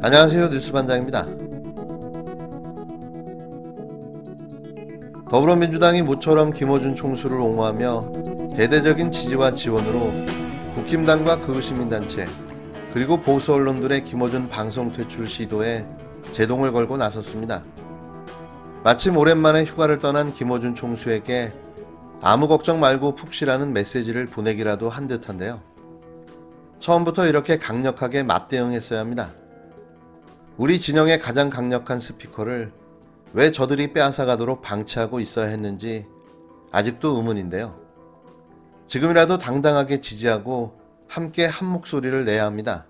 안녕하세요. 뉴스반장입니다. 더불어민주당이 모처럼 김어준 총수를 옹호하며 대대적인 지지와 지원으로 국힘당과 극우시민단체 그리고 보수 언론들의 김어준 방송 퇴출 시도에 제동을 걸고 나섰습니다. 마침 오랜만에 휴가를 떠난 김어준 총수에게 아무 걱정 말고 푹 쉬라는 메시지를 보내기라도 한 듯한데요. 처음부터 이렇게 강력하게 맞대응했어야 합니다. 우리 진영의 가장 강력한 스피커를 왜 저들이 빼앗아가도록 방치하고 있어야 했는지 아직도 의문인데요. 지금이라도 당당하게 지지하고 함께 한 목소리를 내야 합니다.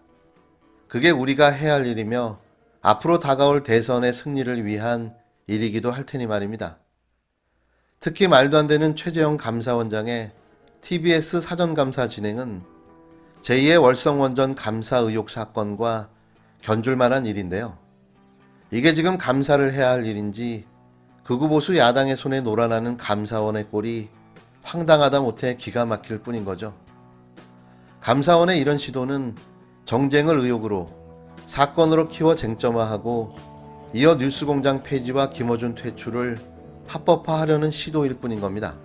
그게 우리가 해야 할 일이며 앞으로 다가올 대선의 승리를 위한 일이기도 할 테니 말입니다. 특히 말도 안 되는 최재형 감사원장의 TBS 사전감사 진행은 제2의 월성원전 감사 의혹 사건과 견줄 만한 일인데요. 이게 지금 감사를 해야 할 일인지 극우보수 야당의 손에 놀아나는 감사원의 꼴이 황당하다 못해 기가 막힐 뿐인 거죠. 감사원의 이런 시도는 정쟁을 의혹으로 사건으로 키워 쟁점화하고 이어 뉴스공장 폐지와 김어준 퇴출을 합법화하려는 시도일 뿐인 겁니다.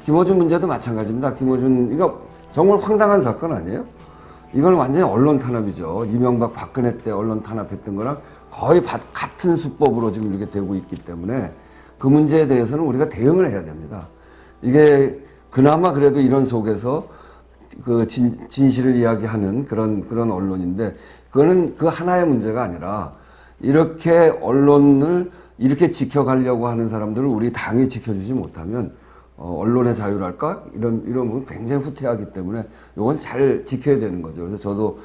김어준 문제도 마찬가지입니다. 김어준 이거 정말 황당한 사건 아니에요? 이건 완전히 언론 탄압이죠. 이명박 박근혜 때 언론 탄압했던 거랑 거의 같은 수법으로 지금 이렇게 되고 있기 때문에 그 문제에 대해서는 우리가 대응을 해야 됩니다. 이게 그나마 그래도 이런 속에서 그 진실을 이야기하는 그런 언론인데 그거는 그 하나의 문제가 아니라 이렇게 언론을 이렇게 지켜가려고 하는 사람들을 우리 당이 지켜주지 못하면 언론의 자유랄까? 이런 부분 굉장히 후퇴하기 때문에 이건 잘 지켜야 되는 거죠. 그래서 저도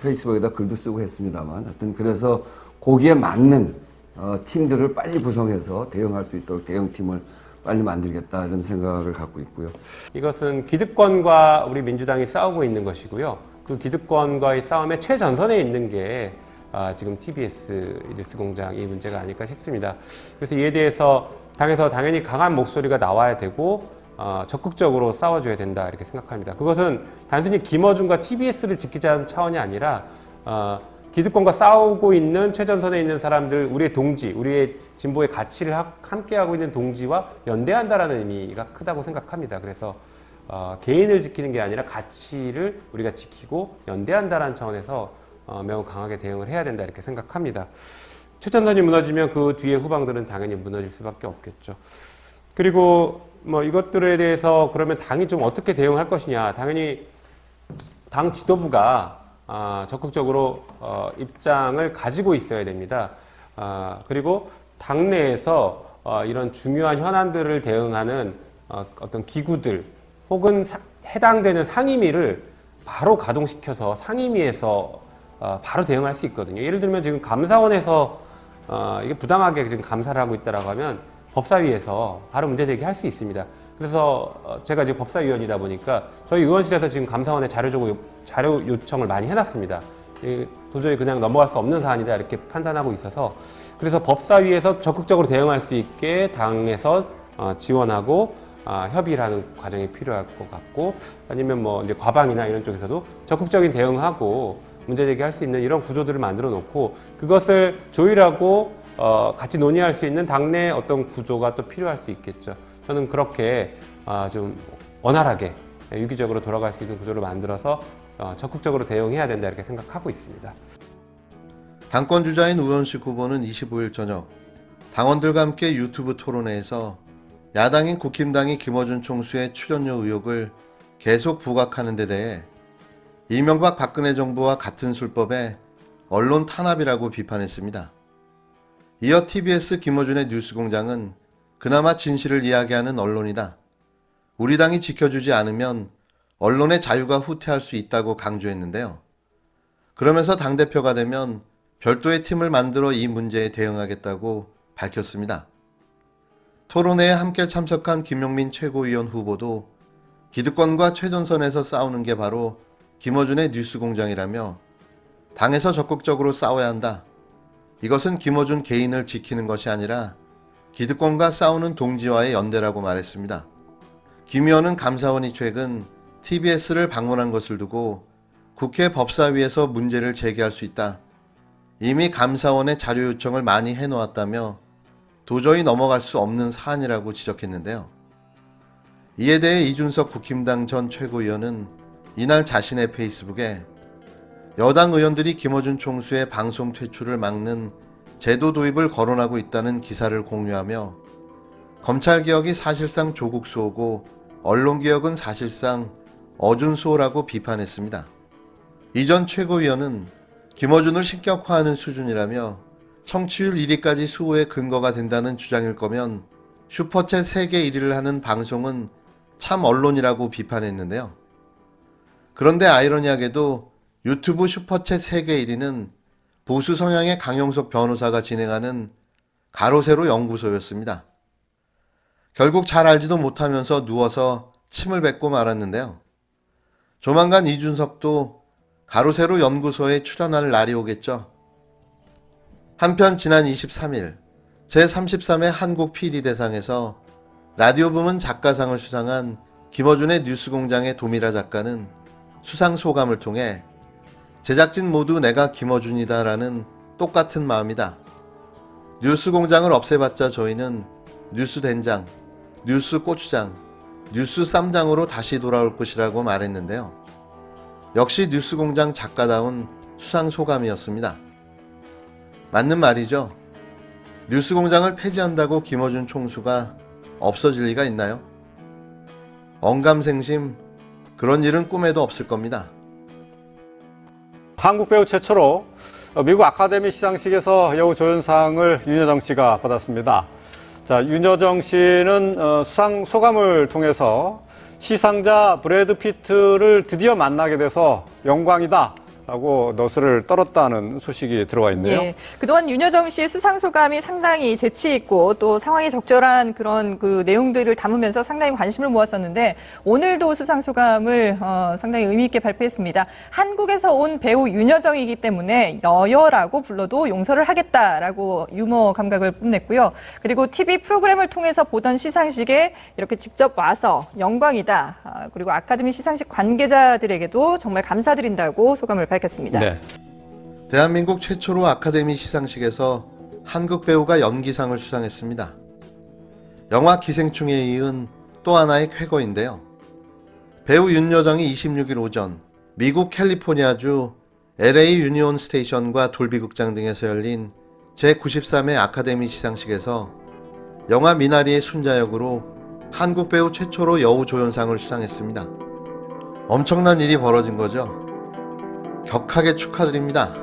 페이스북에다 글도 쓰고 했습니다만 하여튼 그래서 거기에 맞는 팀들을 빨리 구성해서 대응할 수 있도록 대응팀을 빨리 만들겠다 이런 생각을 갖고 있고요. 이것은 기득권과 우리 민주당이 싸우고 있는 것이고요. 그 기득권과의 싸움의 최전선에 있는 게 지금 TBS 뉴스공장 이 문제가 아닐까 싶습니다. 그래서 이에 대해서 당에서 당연히 강한 목소리가 나와야 되고 적극적으로 싸워줘야 된다 이렇게 생각합니다. 그것은 단순히 김어준과 TBS를 지키자는 차원이 아니라 기득권과 싸우고 있는 최전선에 있는 사람들, 우리의 동지, 우리의 진보의 가치를 함께하고 있는 동지와 연대한다라는 의미가 크다고 생각합니다. 그래서 개인을 지키는 게 아니라 가치를 우리가 지키고 연대한다라는 차원에서 매우 강하게 대응을 해야 된다 이렇게 생각합니다. 최전선이 무너지면 그 뒤에 후방들은 당연히 무너질 수밖에 없겠죠. 그리고 뭐 이것들에 대해서 그러면 당이 좀 어떻게 대응할 것이냐. 당연히 당 지도부가 적극적으로 입장을 가지고 있어야 됩니다. 그리고 당내에서 이런 중요한 현안들을 대응하는 어떤 기구들 혹은 해당되는 상임위를 바로 가동시켜서 상임위에서 바로 대응할 수 있거든요. 예를 들면 지금 감사원에서 이게 부당하게 지금 감사를 하고 있다라고 하면 법사위에서 바로 문제 제기할 수 있습니다. 그래서 제가 지금 법사위원이다 보니까 저희 의원실에서 지금 감사원에 자료 요청을 많이 해놨습니다. 도저히 그냥 넘어갈 수 없는 사안이다 이렇게 판단하고 있어서 그래서 법사위에서 적극적으로 대응할 수 있게 당에서 지원하고 협의를 하는 과정이 필요할 것 같고 아니면 뭐 이제 과방이나 이런 쪽에서도 적극적인 대응하고 문제 제기할 수 있는 이런 구조들을 만들어 놓고 그것을 조율하고 같이 논의할 수 있는 당내 어떤 구조가 또 필요할 수 있겠죠. 저는 그렇게 좀 원활하게 유기적으로 돌아갈 수 있는 구조를 만들어서 적극적으로 대응해야 된다 이렇게 생각하고 있습니다. 당권 주자인 우현식 후보는 25일 저녁 당원들과 함께 유튜브 토론회에서 야당인 국힘당이 김어준 총수의 출연료 의혹을 계속 부각하는 데 대해 이명박 박근혜 정부와 같은 술법에 언론 탄압이라고 비판했습니다. 이어 TBS 김어준의 뉴스공장은 그나마 진실을 이야기하는 언론이다. 우리 당이 지켜주지 않으면 언론의 자유가 후퇴할 수 있다고 강조했는데요. 그러면서 당대표가 되면 별도의 팀을 만들어 이 문제에 대응하겠다고 밝혔습니다. 토론회에 함께 참석한 김용민 최고위원 후보도 기득권과 최전선에서 싸우는 게 바로 김어준의 뉴스공장이라며 당에서 적극적으로 싸워야 한다. 이것은 김어준 개인을 지키는 것이 아니라 기득권과 싸우는 동지와의 연대라고 말했습니다. 김 의원은 감사원이 최근 TBS를 방문한 것을 두고 국회 법사위에서 문제를 제기할 수 있다. 이미 감사원에 자료 요청을 많이 해놓았다며 도저히 넘어갈 수 없는 사안이라고 지적했는데요. 이에 대해 이준석 국힘당 전 최고위원은 이날 자신의 페이스북에 여당 의원들이 김어준 총수의 방송 퇴출을 막는 제도 도입을 거론하고 있다는 기사를 공유하며 검찰개혁이 사실상 조국 수호고 언론개혁은 사실상 어준 수호라고 비판했습니다. 이 전 최고위원은 김어준을 신격화하는 수준이라며 청취율 1위까지 수호의 근거가 된다는 주장일 거면 슈퍼챗 세계 1위를 하는 방송은 참 언론이라고 비판했는데요. 그런데 아이러니하게도 유튜브 슈퍼챗 세계 1위는 보수 성향의 강용석 변호사가 진행하는 가로세로 연구소였습니다. 결국 잘 알지도 못하면서 누워서 침을 뱉고 말았는데요. 조만간 이준석도 가로세로 연구소에 출연할 날이 오겠죠. 한편 지난 23일 제33회 한국 PD대상에서 라디오 부문 작가상을 수상한 김어준의 뉴스공장의 도미라 작가는 수상 소감을 통해 제작진 모두 내가 김어준이다 라는 똑같은 마음이다. 뉴스공장을 없애봤자 저희는 뉴스된장, 뉴스고추장, 뉴스쌈장으로 다시 돌아올 것이라고 말했는데요. 역시 뉴스공장 작가다운 수상 소감이었습니다. 맞는 말이죠. 뉴스공장을 폐지한다고 김어준 총수가 없어질 리가 있나요? 언감생심, 그런 일은 꿈에도 없을 겁니다. 한국 배우 최초로 미국 아카데미 시상식에서 여우 조연상을 윤여정 씨가 받았습니다. 자, 윤여정 씨는 수상 소감을 통해서 시상자 브래드 피트를 드디어 만나게 돼서 영광이다 라고 너스를 떨었다는 소식이 들어와 있네요. 예, 그동안 윤여정 씨의 수상 소감이 상당히 재치 있고 또 상황에 적절한 그런 그 내용들을 담으면서 상당히 관심을 모았었는데 오늘도 수상 소감을 상당히 의미 있게 발표했습니다. 한국에서 온 배우 윤여정이기 때문에 너여라고 불러도 용서를 하겠다라고 유머 감각을 뽐냈고요. 그리고 TV 프로그램을 통해서 보던 시상식에 이렇게 직접 와서 영광이다. 그리고 아카데미 시상식 관계자들에게도 정말 감사드린다고 소감을 밝혔습니다. 네. 대한민국 최초로 아카데미 시상식에서 한국 배우가 연기상을 수상했습니다. 영화 기생충에 이은 또 하나의 쾌거인데요. 배우 윤여정이 26일 오전 미국 캘리포니아주 LA 유니온 스테이션과 돌비극장 등에서 열린 제93회 아카데미 시상식에서 영화 미나리의 순자 역으로 한국 배우 최초로 여우 조연상을 수상했습니다. 엄청난 일이 벌어진 거죠. 격하게 축하드립니다.